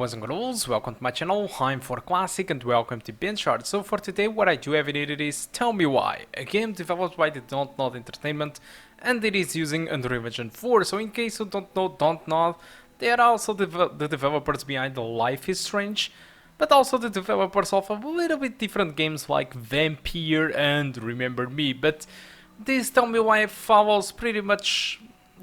boys and girls, welcome to my channel. I'm ForClassic and welcome to BenchART. So for today what I do have in it is Tell Me Why, a game developed by the Don't Nod Entertainment, and it is using Unreal Engine 4. So in case you don't know Don't Nod, they are also the developers behind Life is Strange, but also the developers of a little bit different games like Vampire and Remember Me. But this Tell Me Why follows pretty much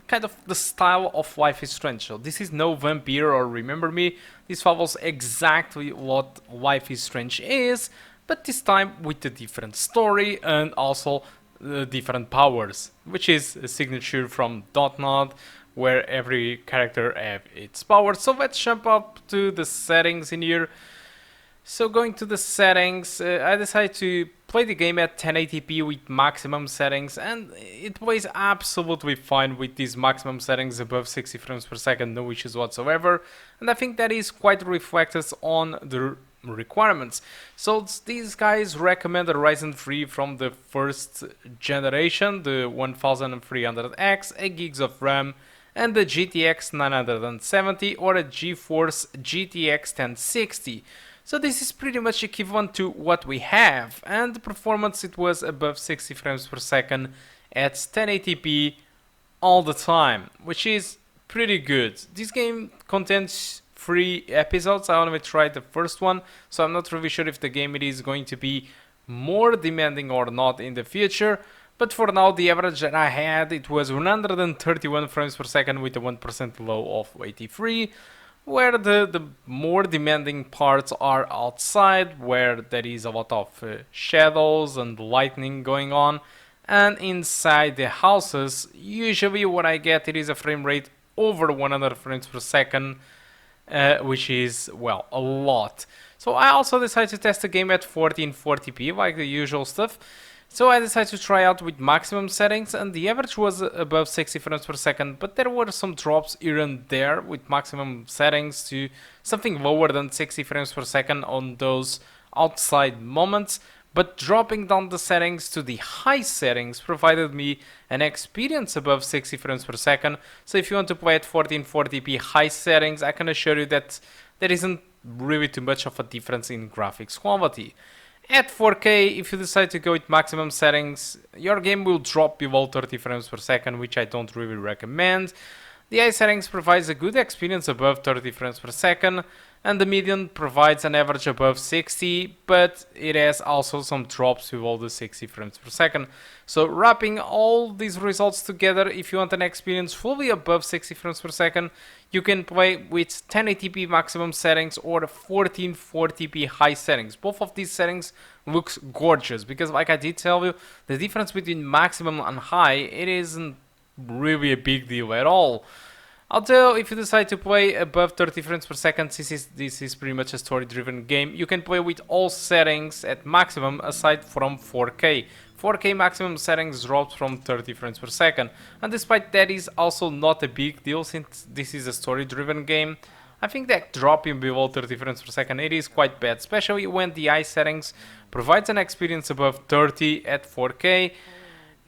kind of the style of Life is Strange. So this is no Vampire or Remember Me. This follows exactly what Life is Strange is, but this time with a different story and also different powers, which is a signature from .NOD, where every character have its power. So let's jump up to the settings in here. So going to the settings, I decided to play the game at 1080p with maximum settings, and it plays absolutely fine with these maximum settings above 60 frames per second, no issues whatsoever, and I think that is quite reflected on the requirements. So these guys recommend a Ryzen 3 from the first generation, the 1300X, 8 gigs of RAM, and the GTX 970 or a GeForce GTX 1060. So this is pretty much equivalent to what we have, and the performance, it was above 60 frames per second at 1080p all the time, which is pretty good. This game contains 3 episodes. I only tried the first one, so I'm not really sure if the game is going to be more demanding or not in the future. But for now, the average that I had, it was 131 frames per second with a 1% low of 83. Where the more demanding parts are outside, where there is a lot of shadows and lightning going on, and inside the houses, usually what I get, it is a frame rate over 100 frames per second, which is, well, a lot. So I also decided to test the game at 1440p, like the usual stuff. So I decided to try out with maximum settings, and the average was above 60 frames per second, but there were some drops here and there with maximum settings to something lower than 60 frames per second on those outside moments. But dropping down the settings to the high settings provided me an experience above 60 frames per second. So if you want to play at 1440p high settings, I can assure you that there isn't really too much of a difference in graphics quality. At 4K, if you decide to go with maximum settings, your game will drop below 30 frames per second, which I don't really recommend. The high settings provides a good experience above 30 frames per second, and the medium provides an average above 60, but it has also some drops below the 60 frames per second. So wrapping all these results together, if you want an experience fully above 60 frames per second, you can play with 1080p maximum settings or 1440p high settings. Both of these settings looks gorgeous, because like I did tell you, the difference between maximum and high, it isn't really a big deal at all. Although if you decide to play above 30 frames per second, this is pretty much a story-driven game, you can play with all settings at maximum aside from 4K. 4K maximum settings drops from 30 frames per second, and despite that is also not a big deal since this is a story-driven game. I think that dropping below 30 frames per second, it is quite bad, especially when the high settings provides an experience above 30 at 4K.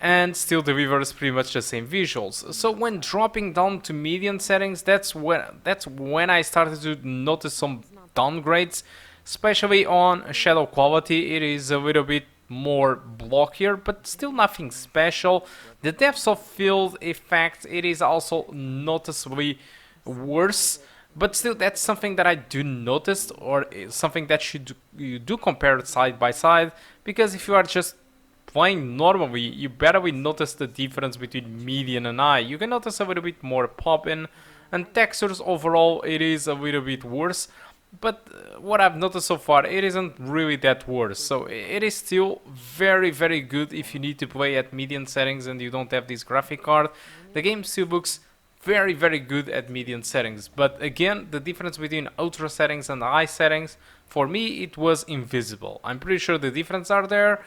And still delivers pretty much the same visuals. So when dropping down to medium settings, that's when I started to notice some downgrades, especially on shadow quality. It is a little bit more blockier, but still nothing special. The depth of field effect, it is also noticeably worse, but still that's something that I do notice, or something that you do compare side by side, because if you are just playing normally, you barely notice the difference between medium and high. You can notice a little bit more pop-in, and textures overall, it is a little bit worse. But what I've noticed so far, it isn't really that worse. So it is still very, very good if you need to play at medium settings and you don't have this graphic card. The game still looks very, very good at medium settings. But again, the difference between ultra settings and high settings, for me, it was invisible. I'm pretty sure the differences are there,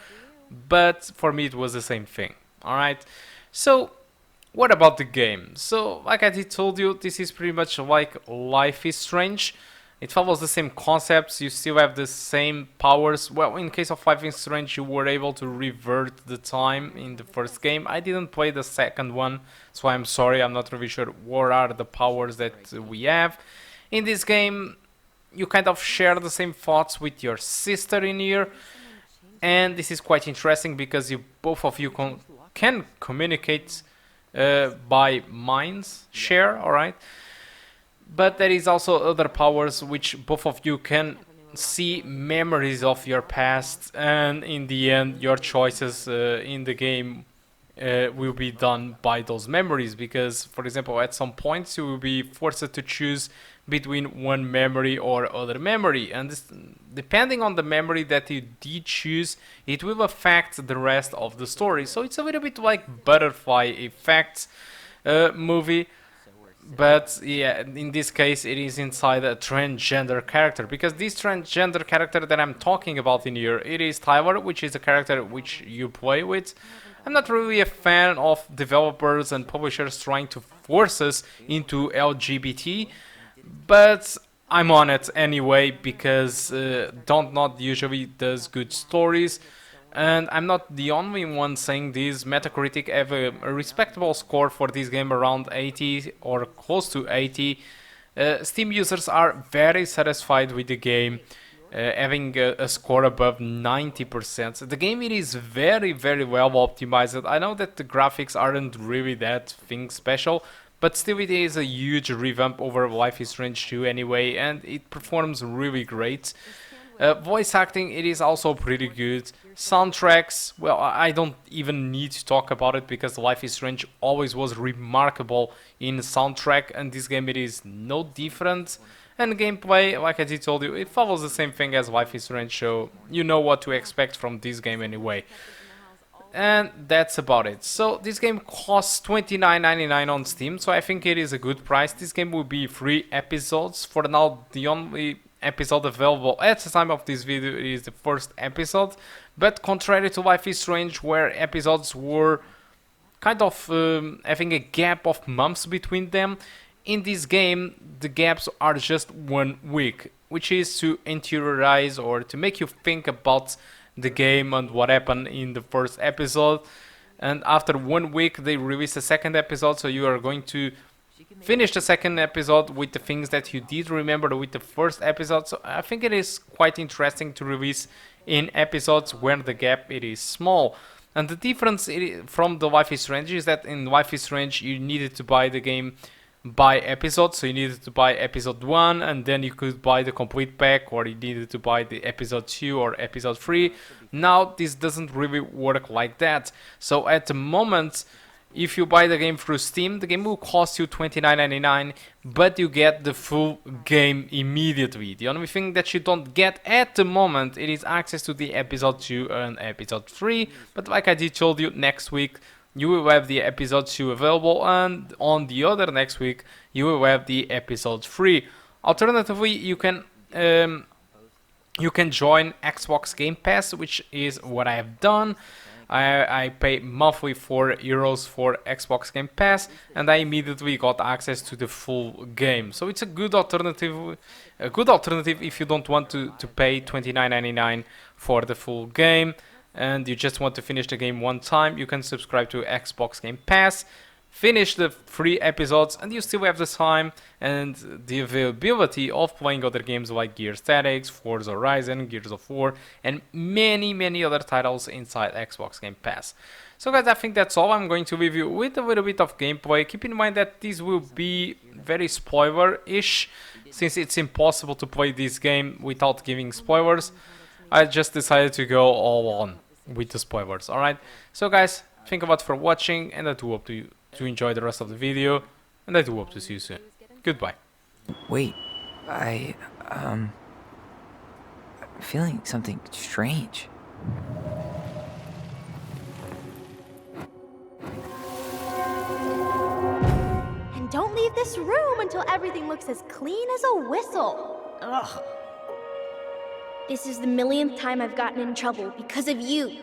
but for me it was the same thing. Alright, so what about the game? So like I told you, this is pretty much like Life is Strange. It follows the same concepts, you still have the same powers. Well, in case of Life is Strange, you were able to revert the time in the first game. I didn't play the second one, so I'm sorry, I'm not really sure what are the powers that we have. In this game, you kind of share the same thoughts with your sister in here, and this is quite interesting because you both of you can communicate by minds share, all right? But there is also other powers which both of you can see memories of your past, and in the end your choices in the game will be done by those memories, because for example at some points you will be forced to choose between one memory or other memory, and this, depending on the memory that you did choose, it will affect the rest of the story. So it's a little bit like butterfly effect movie, but yeah, in this case it is inside a transgender character, because this transgender character that I'm talking about in here, it is Tyler, which is a character which you play with. I'm not really a fan of developers and publishers trying to force us into LGBT, but I'm on it anyway, because Don't usually does good stories, and I'm not the only one saying this. Metacritic have a respectable score for this game, around 80 or close to 80. Steam users are very satisfied with the game, having a score above 90%. The game, it is very well optimized. I know that the graphics aren't really that thing special, but still it is a huge revamp over Life is Strange 2 anyway, and it performs really great. Voice acting, it is also pretty good. Soundtracks, well, I don't even need to talk about it, because Life is Strange always was remarkable in soundtrack, and this game, it is no different. And gameplay, like I did told you, it follows the same thing as Life is Strange, so you know what to expect from this game anyway. And that's about it. So this game costs $29.99 on Steam, so I think it is a good price. This game will be 3 episodes. For now, the only episode available at the time of this video is the first episode, but contrary to Life is Strange, where episodes were kind of having a gap of months between them, in this game the gaps are just 1 week, which is to interiorize or to make you think about the game and what happened in the first episode. And after 1 week they release a second episode, so you are going to finish the second episode with the things that you did remember with the first episode. So I think it is quite interesting to release in episodes when the gap it is small. And the difference from the Life is Strange is that in Life is Strange you needed to buy the game by episode, so you needed to buy episode 1 and then you could buy the complete pack, or you needed to buy the episode 2 or episode 3. Now this doesn't really work like that. So at the moment, if you buy the game through Steam, the game will cost you $29.99, but you get the full game immediately. The only thing that you don't get at the moment, it is access to the episode 2 and episode 3, but like I did told you, next week you will have the episode 2 available, and on the other next week you will have the episode 3. Alternatively, you can join Xbox Game Pass, which is what I have done. I pay monthly €4 for Xbox Game Pass, and I immediately got access to the full game. So it's a good alternative if you don't want to pay $29.99 for the full game, and you just want to finish the game one time. You can subscribe to Xbox Game Pass, finish the 3 episodes, and you still have the time and the availability of playing other games like Gears Tactics, Forza Horizon, Gears of War, and many other titles inside Xbox Game Pass. So guys, I think that's all. I'm going to leave you with a little bit of gameplay. Keep in mind that this will be very spoiler-ish, since it's impossible to play this game without giving spoilers. I just decided to go all on with the spoilers, alright? So guys, thank you a lot for watching, and I do hope to enjoy the rest of the video, and I do hope to see you soon. Goodbye. Wait, I'm feeling something strange. And don't leave this room until everything looks as clean as a whistle. Ugh. This is the millionth time I've gotten in trouble because of you.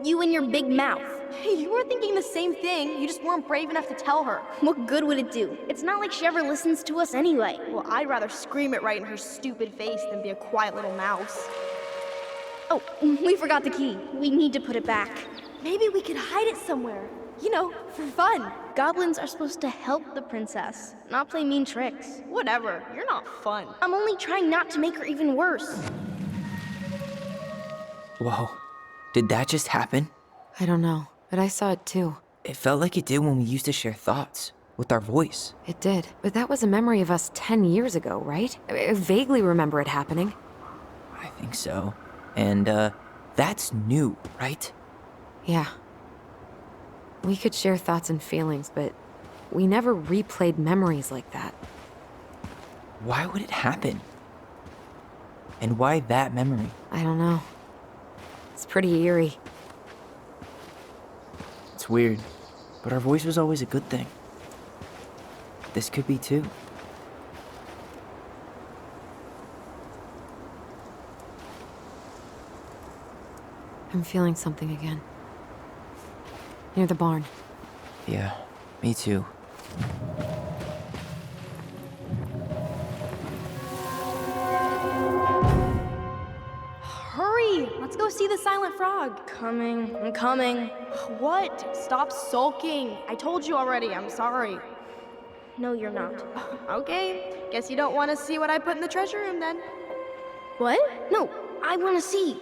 You and your big mouth. You were thinking the same thing, you just weren't brave enough to tell her. What good would it do? It's not like she ever listens to us anyway. Well, I'd rather scream it right in her stupid face than be a quiet little mouse. Oh, we forgot the key. We need to put it back. Maybe we could hide it somewhere. You know, for fun. Goblins are supposed to help the princess, not play mean tricks. Whatever, you're not fun. I'm only trying not to make her even worse. Whoa. Did that just happen? I don't know, but I saw it too. It felt like it did when we used to share thoughts with our voice. It did, but that was a memory of us 10 years ago, right? I vaguely remember it happening. I think so. And, that's new, right? Yeah. We could share thoughts and feelings, but we never replayed memories like that. Why would it happen? And why that memory? I don't know. It's pretty eerie. It's weird, but our voice was always a good thing. This could be too. I'm feeling something again. Near the barn. Yeah, me too. Hurry! Let's go see the silent frog. I'm coming. What? Stop sulking. I told you already, I'm sorry. No, you're not. Okay, guess you don't want to see what I put in the treasure room then. What? No, I want to see.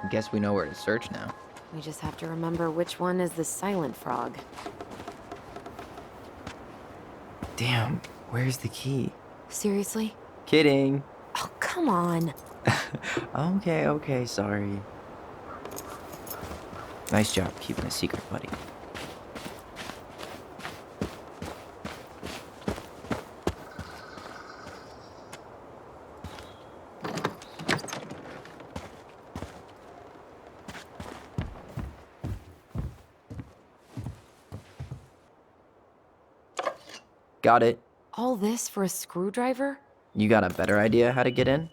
Guess we know where to search now. We just have to remember which one is the silent frog. Damn, where's the key? Seriously? Kidding. Oh, come on. Okay, sorry. Nice job keeping a secret, buddy. Got it. All this for a screwdriver? You got a better idea how to get in?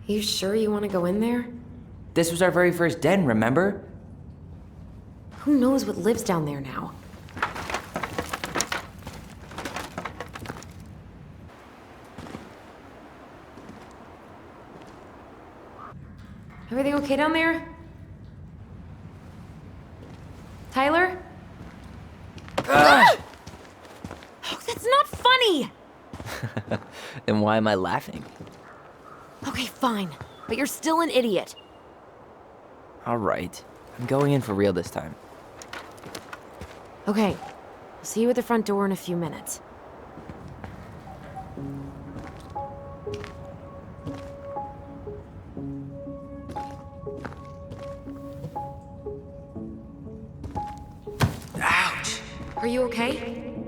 You sure you want to go in there? This was our very first den, remember? Who knows what lives down there now? Everything okay down there? Tyler? Oh, that's not funny! Then why am I laughing? Okay, fine. But you're still an idiot. All right. I'm going in for real this time. Okay. I'll see you at the front door in a few minutes. Ouch! Are you okay?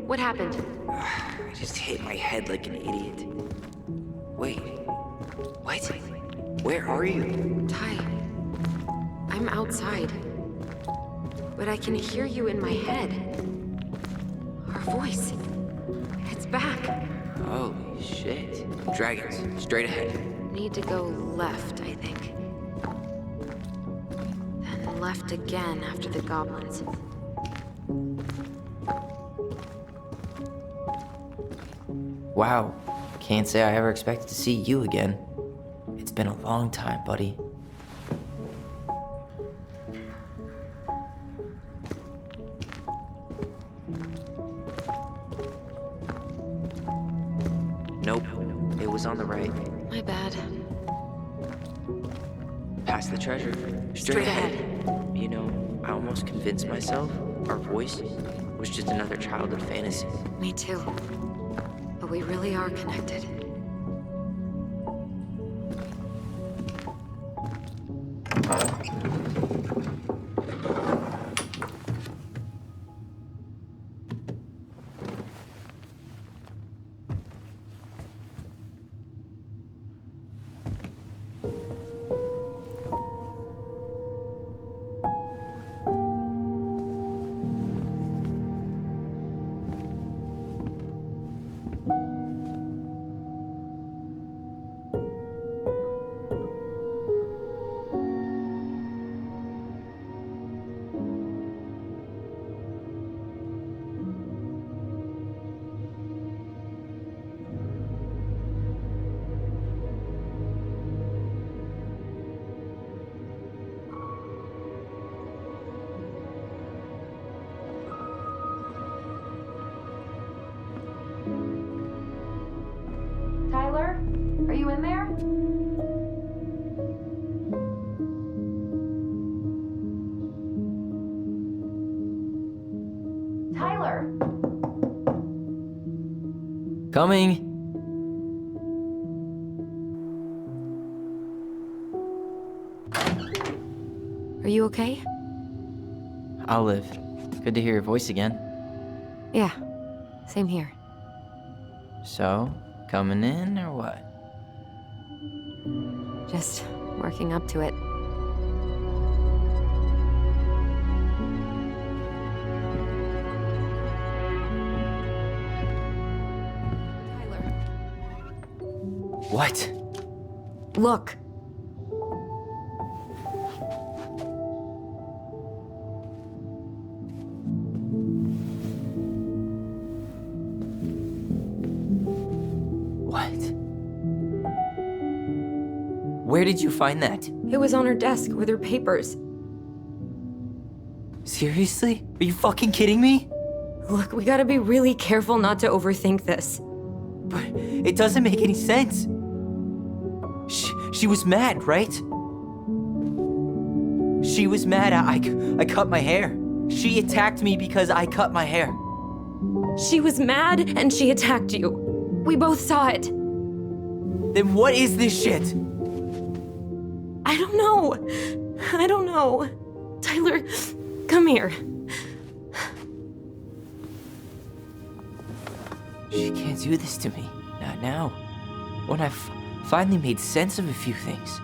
What happened? I just hit my head like an idiot. Wait. What? Where are you? Ty, I'm outside. But I can hear you in my head. Our voice. It's back. Holy shit. Dragons, straight ahead. Need to go left, I think. Then left again after the goblins. Wow. Can't say I ever expected to see you again. It's been a long time, buddy. Nope. It was on the right. My bad. Past the treasure. Straight ahead. You know, I almost convinced myself our voice was just another childhood fantasy. Me too. But we really are connected. Coming. Are you okay? I'll live. Good to hear your voice again. Yeah, same here. So, coming in or what? Just working up to it. Tyler, What? look. What? Where did you find that? It was on her desk with her papers. Seriously? Are you fucking kidding me? Look, we gotta be really careful not to overthink this. But it doesn't make any sense. She was mad, right? She was mad I cut my hair. She attacked me because I cut my hair. She was mad and she attacked you. We both saw it. Then what is this shit? I don't know. I don't know. Tyler, come here. She can't do this to me. Not now. When I've finally made sense of a few things.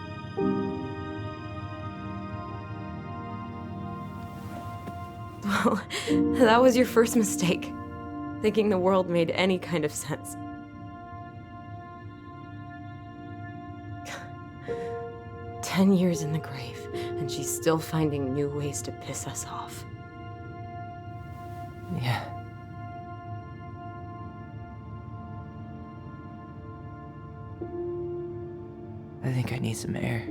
Well, that was your first mistake. Thinking the world made any kind of sense. "10 years in the grave, and she's still finding new ways to piss us off." Yeah. I think I need some air.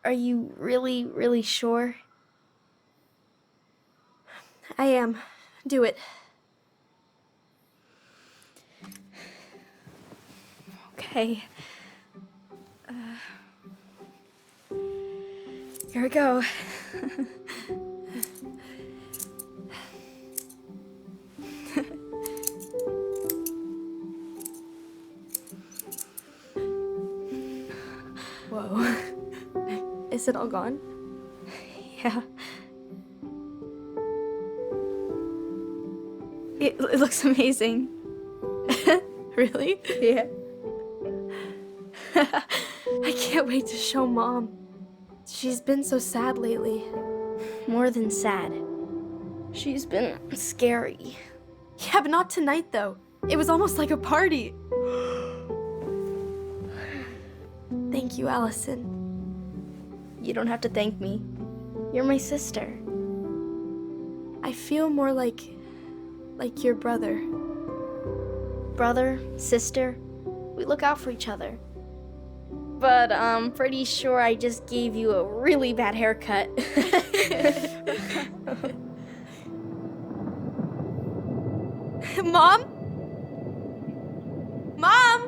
Are you really, really sure? I am. Do it. Okay. Here we go. Whoa. Is it all gone? Yeah. It looks amazing. Really? Yeah. I can't wait to show Mom. She's been so sad lately. More than sad. She's been scary. Yeah, but not tonight, though. It was almost like a party. Thank you, Allison. You don't have to thank me. You're my sister. I feel more like your brother. Brother, sister, we look out for each other. But I'm pretty sure I just gave you a really bad haircut. Mom? Mom?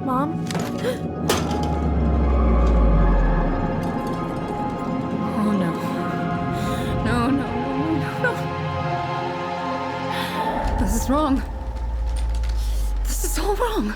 Mom? Oh no. No, no, no, no, no. This is wrong. This is all wrong.